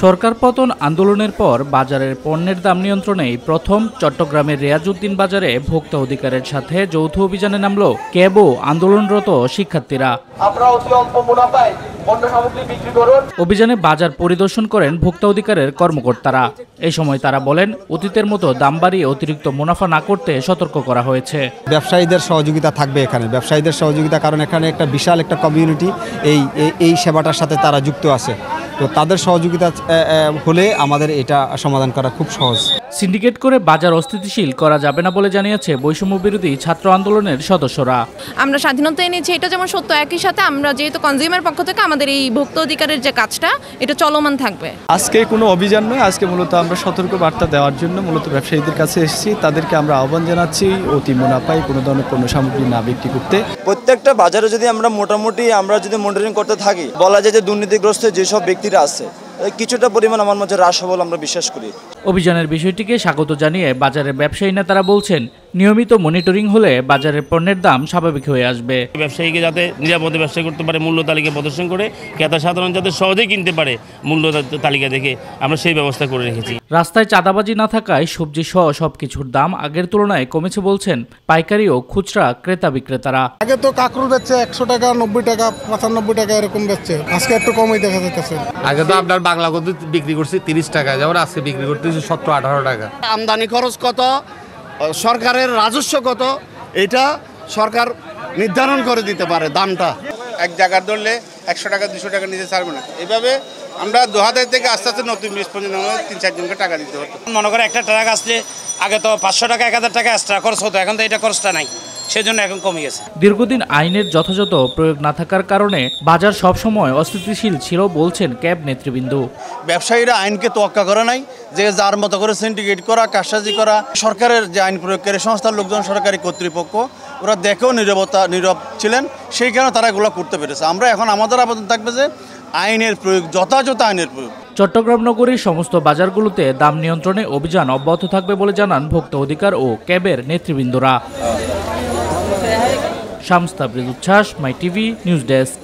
সরকার পতন আন্দোলনের পর বাজারের পণ্যের দাম নিয়ন্ত্রণে প্রথম চট্টগ্রামের রেয়াজউদ্দিন বাজারে ভোক্তা অধিকারের সাথে যৌথ অভিযানে নামল ক্যাব ও আন্দোলনরত শিক্ষার্থীরা। অভিযানে বাজার পরিদর্শন করেন ভোক্তা অধিকারের কর্মকর্তারা। এই সময় তারা বলেন, অতীতের মতো দাম বাড়িয়ে অতিরিক্ত মুনাফা না করতে সতর্ক করা হয়েছে। ব্যবসায়ীদের সহযোগিতা থাকবে এখানে, ব্যবসায়ীদের সহযোগিতা, কারণ এখানে একটা বিশাল একটা কমিউনিটি এই সেবাটার সাথে তারা যুক্ত আছে। তো তাদের সহযোগিতা হলে আমাদের এটা সমাধান করা খুব সহজ। সিন্ডিকেট করে বাজার অস্থিতিশীল করা যাবে না বলে জানিয়েছে বৈষম্য বিরোধী ছাত্র আন্দোলনের সদস্যরা। আমরা স্বাধীনতা এনেছি, এটা যেমন সত্য, একই সাথে আমরা যেহেতু কনজিউমার পক্ষ থেকে আমাদের এই ভোক্তা অধিকারের যে কাজটা এটা চলমান থাকবে। আজকে কোনো অভিযান নয়, আজকে মূলত আমরা সতর্ক বার্তা দেওয়ার জন্য মূলত ব্যবসায়ীদের কাছে এসেছি। তাদেরকে আমরা আহ্বান জানাচ্ছি অতি মুনাফায় কোনো ধরনের পণ্য সামগ্রী না বিক্রি করতে। প্রত্যেকটা বাজারে যদি আমরা যদি মনিটরিং করতে থাকি, বলা যায় যে দুর্নীতিগ্রস্ত যেসব ব্যক্তিরা আছে কিছুটা পরিমাণ আমার মধ্যে হ্রাস হবে বলে আমরা বিশ্বাস করি। অভিযানের বিষয়টিকে স্বাগত জানিয়ে বাজারের ব্যবসায়ী নেতারা বলছেন, নিয়মিত মনিটরিং হলে বাজারের পণ্যের দাম স্বাভাবিক হয়ে আসবে। ব্যবসায়ীকে যাতে নিরাপদে ব্যবসা করতে পারে, মূল্য তালিকা প্রদর্শন করে ক্রেতা সাধারণ যাতে সহজেই কিনতে পারে মূল্য তালিকা দেখে, আমরা সেই ব্যবস্থা করে রেখেছি। রাস্তায় চাঁদাবাজি না থাকায় সবজি সহ সবকিছুর দাম আগের তুলনায় কমেছে বলছেন পাইকারি ও খুচরা ক্রেতা বিক্রেতারা। আগে তো কাঁকরোল বেচছে 100 টাকা, 90 টাকা, 95 টাকা এরকম বেচছে, আজকে একটু কমই দেখা যাচ্ছে। আগে তো আপনার বাংলা কত বিক্রি করছি 30 টাকা, যেমন আজকে বিক্রি করতেছি 17-18 টাকা। আমদানি খরচ কত, সরকারের রাজস্ব কত, এটা সরকার নির্ধারণ করে দিতে পারে দামটা। এক জায়গা ধরলে 100 টাকা 200 টাকা নিচে ছাড়বে না। এভাবে আমরা 2000 থেকে আস্তে আস্তে নতুন ব্রিজ পর্যন্ত 3-4 জনকে টাকা দিতে হতো। মনে করে একটা ট্রাক আসলে আগে তো 500 টাকা 1000 টাকা এক্সট্রা খরচ হতো, এখন তো এটা খরচটা নাই, সেজন্য এখন কমে গেছে। দীর্ঘদিন আইনের যথাযথ প্রয়োগ না থাকার কারণে বাজার সবসময় অস্থিতিশীল ছিল বলছেন ক্যাব নেতৃবৃন্দ। ব্যবসায়ীরা আইনকে তোয়াক্কা করে নাই, যে যার মতো করে সিন্ডিকেট করা, কারসাজি করা। সরকারের যে আইন প্রয়োগকারী সংস্থার লোকজন, সরকারি কর্তৃপক্ষ, ওরা দেখেও নীরব ছিলেন, সেই কারণে তারা এগুলো করতে পেরেছে। আমরা এখন আমাদের আবেদন থাকবে যে আইনের প্রয়োগ, যথাযথ আইনের প্রয়োগ। চট্টগ্রাম নগরীর সমস্ত বাজারগুলোতে দাম নিয়ন্ত্রণে অভিযান অব্যাহত থাকবে বলে জানান ভোক্তা অধিকার ও ক্যাবের নেতৃবৃন্দরা। শামস তাবরিজ উচ্ছ্বাস, মাই টিভি নিউজ ডেস্ক।